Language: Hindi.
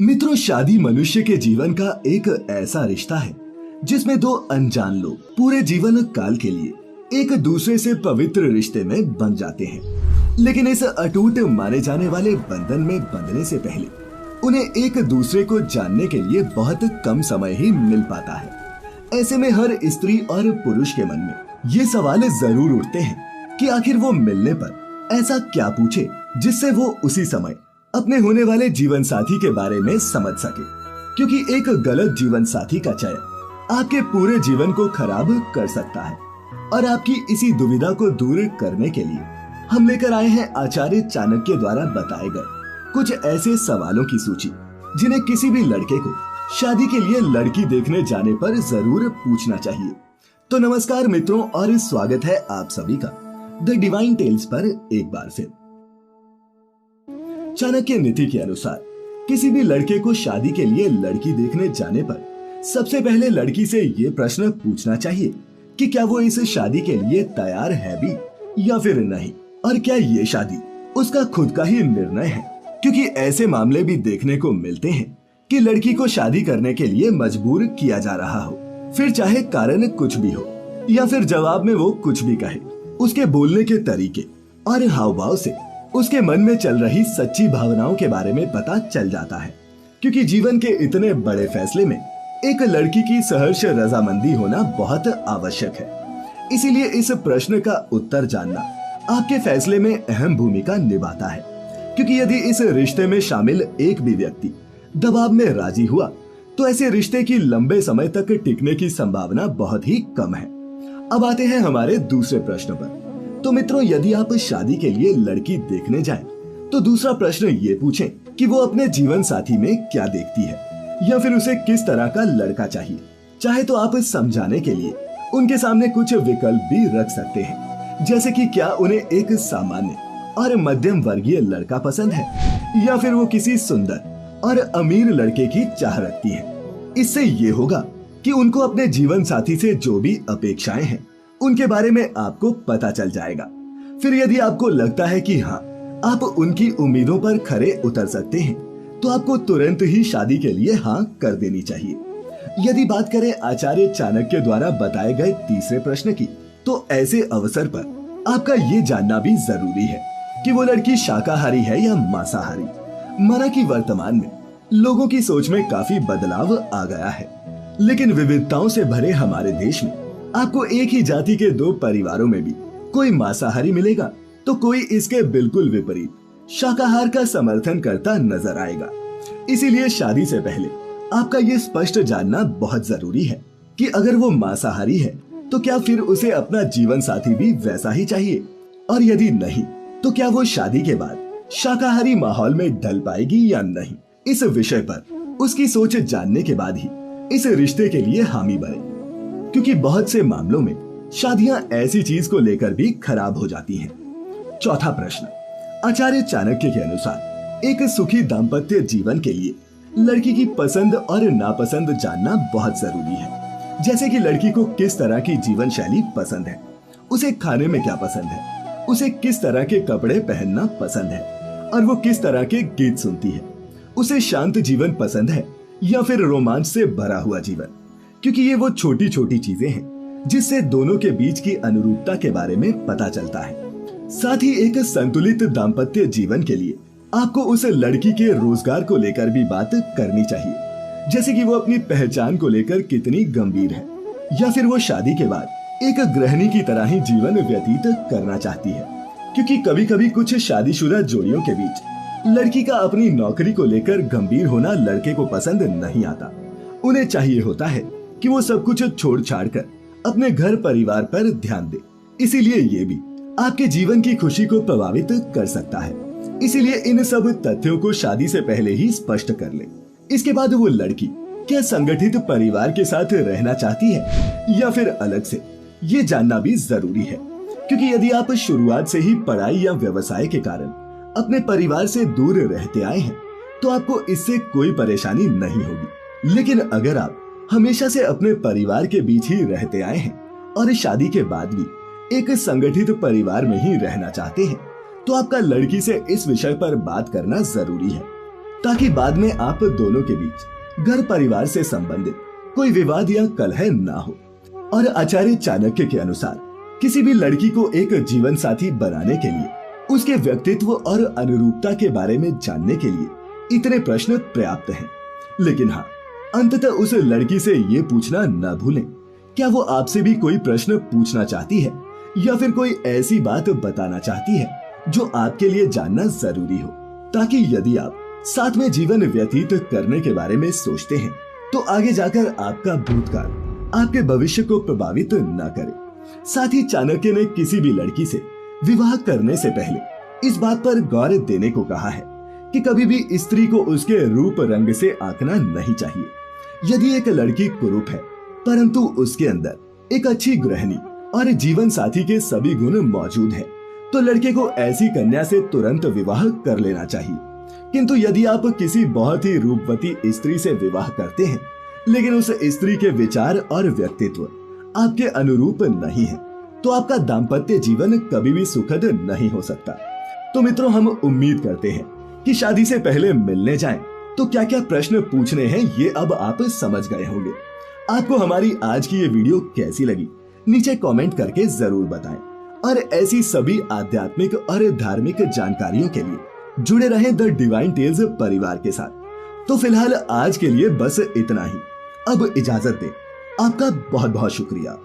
मित्रों, शादी मनुष्य के जीवन का एक ऐसा रिश्ता है जिसमें दो अनजान लोग पूरे जीवन काल के लिए एक दूसरे से पवित्र रिश्ते में बन जाते हैं। लेकिन इस अटूट माने जाने वाले बंधन में बंधने से पहले उन्हें एक दूसरे को जानने के लिए बहुत कम समय ही मिल पाता है। ऐसे में हर स्त्री और पुरुष के मन में ये सवाल जरूर उठते हैं कि आखिर वो मिलने पर ऐसा क्या पूछे जिससे वो उसी समय अपने होने वाले जीवन साथी के बारे में समझ सके, क्योंकि एक गलत जीवन साथी का चयन आपके पूरे जीवन को खराब कर सकता है। और आपकी इसी दुविधा को दूर करने के लिए हम लेकर आए हैं आचार्य चाणक्य द्वारा बताए गए कुछ ऐसे सवालों की सूची जिन्हें किसी भी लड़के को शादी के लिए लड़की देखने जाने पर जरूर पूछना चाहिए। तो नमस्कार मित्रों, और स्वागत है आप सभी का द डिवाइन टेल्स पर एक बार फिर। चाणक्य नीति के अनुसार किसी भी लड़के को शादी के लिए लड़की देखने जाने पर सबसे पहले लड़की से ये प्रश्न पूछना चाहिए कि क्या वो इस शादी के लिए तैयार है भी या फिर नहीं, और क्या ये शादी उसका खुद का ही निर्णय है। क्योंकि ऐसे मामले भी देखने को मिलते हैं कि लड़की को शादी करने के लिए मजबूर किया जा रहा हो, फिर चाहे कारण कुछ भी हो या फिर जवाब में वो कुछ भी कहे, उसके बोलने के तरीके और हाव भाव से उसके मन में चल रही सच्ची भावनाओं के बारे में पता चल जाता है। क्योंकि जीवन के इतने बड़े फैसले में एक लड़की की सहर्ष रजामंदी होना बहुत आवश्यक है। इसीलिए इस प्रश्न का उत्तर जानना आपके फैसले में अहम भूमिका निभाता है। क्योंकि यदि इस रिश्ते में शामिल एक भी व्यक्ति दबाव में राजी हुआ तो ऐसे रिश्ते की लंबे समय तक टिकने की संभावना बहुत ही कम है। अब आते हैं हमारे दूसरे प्रश्न पर। तो मित्रों, यदि आप शादी के लिए लड़की देखने जाएं, तो दूसरा प्रश्न ये पूछें कि वो अपने जीवन साथी में क्या देखती है या फिर उसे किस तरह का लड़का चाहिए। चाहे तो आप समझाने के लिए उनके सामने कुछ विकल्प भी रख सकते हैं, जैसे कि क्या उन्हें एक सामान्य और मध्यम वर्गीय लड़का पसंद है या फिर वो किसी सुंदर और अमीर लड़के की चाह रखती है। इससे ये होगा कि उनको अपने जीवन साथी से जो भी अपेक्षाएं हैं उनके बारे में आपको पता चल जाएगा। फिर यदि आपको लगता है कि हाँ, आप उनकी उम्मीदों पर खरे उतर सकते हैं, तो आपको तुरंत ही शादी के लिए हाँ कर देनी चाहिए। यदि बात करें आचार्य चाणक्य द्वारा बताए गए तीसरे प्रश्न की, तो ऐसे अवसर पर आपका ये जानना भी जरूरी है कि वो लड़की शाकाहारी है या मांसाहारी। माना कि वर्तमान में लोगों की सोच में काफी बदलाव आ गया है, लेकिन विविधताओं से भरे हमारे देश में आपको एक ही जाति के दो परिवारों में भी कोई मांसाहारी मिलेगा तो कोई इसके बिल्कुल विपरीत शाकाहार का समर्थन करता नजर आएगा। इसीलिए शादी से पहले आपका ये स्पष्ट जानना बहुत जरूरी है कि अगर वो मांसाहारी है तो क्या फिर उसे अपना जीवन साथी भी वैसा ही चाहिए, और यदि नहीं तो क्या वो शादी के बाद शाकाहारी माहौल में ढल पाएगी या नहीं। इस विषय पर उसकी सोच जानने के बाद ही इस रिश्ते के लिए हामी भरे, क्योंकि बहुत से मामलों में शादियां ऐसी चीज को लेकर भी खराब हो जाती हैं। चौथा प्रश्न, आचार्य चाणक्य के अनुसार एक सुखी दाम्पत्य जीवन के लिए लड़की की पसंद और नापसंद जानना बहुत जरूरी है। जैसे कि लड़की को किस तरह की जीवन शैली पसंद है, उसे खाने में क्या पसंद है, उसे किस तरह के कपड़े पहनना पसंद है, और वो किस तरह के गीत सुनती है, उसे शांत जीवन पसंद है या फिर रोमांच से भरा हुआ जीवन। क्योंकि ये वो छोटी छोटी चीजें हैं जिससे दोनों के बीच की अनुरूपता के बारे में पता चलता है। साथ ही एक संतुलित दाम्पत्य जीवन के लिए आपको उस लड़की के रोजगार को लेकर भी बात करनी चाहिए, जैसे कि वो अपनी पहचान को लेकर कितनी गंभीर है, या फिर वो शादी के बाद एक गृहिणी की तरह ही जीवन व्यतीत करना चाहती है। क्योंकि कभी कभी कुछ शादीशुदा जोड़ियों के बीच लड़की का अपनी नौकरी को लेकर गंभीर होना लड़के को पसंद नहीं आता। उन्हें चाहिए होता है कि वो सब कुछ छोड़ छाड़ कर अपने घर परिवार पर ध्यान दे। इसीलिए ये भी आपके जीवन की खुशी को प्रभावित कर सकता है। इसीलिए इन सब तथ्यों को शादी से पहले ही स्पष्ट कर ले। इसके बाद वो लड़की क्या संगठित परिवार के साथ रहना चाहती है या फिर अलग से, ये जानना भी जरूरी है। क्योंकि यदि आप शुरुआत से ही पढ़ाई या व्यवसाय के कारण अपने परिवार से दूर रहते आए हैं तो आपको इससे कोई परेशानी नहीं होगी। लेकिन अगर आप हमेशा से अपने परिवार के बीच ही रहते आए हैं और शादी के बाद भी एक संगठित परिवार में ही रहना चाहते हैं, तो आपका लड़की से इस विषय पर बात करना जरूरी है। ताकि बाद में आप दोनों के बीच घर परिवार से संबंधित कोई विवाद या कलह ना हो। और आचार्य चाणक्य के अनुसार किसी भी लड़की को एक जीवन साथी बनाने के लिए उसके व्यक्तित्व और अनुरूपता के बारे में जानने के लिए इतने प्रश्न पर्याप्त हैं। लेकिन हाँ, अंततः उस लड़की से ये पूछना न भूलें, क्या वो आपसे भी कोई प्रश्न पूछना चाहती है या फिर कोई ऐसी बात बताना चाहती है जो आपके लिए जानना जरूरी हो, ताकि यदि आप साथ में जीवन व्यतीत करने के बारे में सोचते हैं तो आगे जाकर आपका भूतकाल आपके भविष्य को प्रभावित न करे। साथ ही चाणक्य ने किसी भी लड़की से विवाह करने से पहले इस बात पर गौर देने को कहा है कि कभी भी स्त्री को उसके रूप रंग से आंकना नहीं चाहिए। यदि एक लड़की कुरूप है परंतु उसके अंदर एक अच्छी गृहिणी और जीवन साथी के सभी गुण मौजूद हैं, तो लड़के को ऐसी कन्या से तुरंत विवाह कर लेना चाहिए। किंतु यदि आप किसी बहुत ही रूपवती स्त्री से विवाह करते हैं लेकिन उस स्त्री के विचार और व्यक्तित्व आपके अनुरूप नहीं है, तो आपका दाम्पत्य जीवन कभी भी सुखद नहीं हो सकता। तो मित्रों, हम उम्मीद करते हैं कि शादी से पहले मिलने जाएं तो क्या क्या प्रश्न पूछने हैं ये अब आप समझ गए होंगे। आपको हमारी आज की ये वीडियो कैसी लगी नीचे कमेंट करके जरूर बताएं और ऐसी सभी आध्यात्मिक और धार्मिक जानकारियों के लिए जुड़े रहें द डिवाइन टेल्स परिवार के साथ। तो फिलहाल आज के लिए बस इतना ही। अब इजाजत दें। आपका बहुत बहुत शुक्रिया।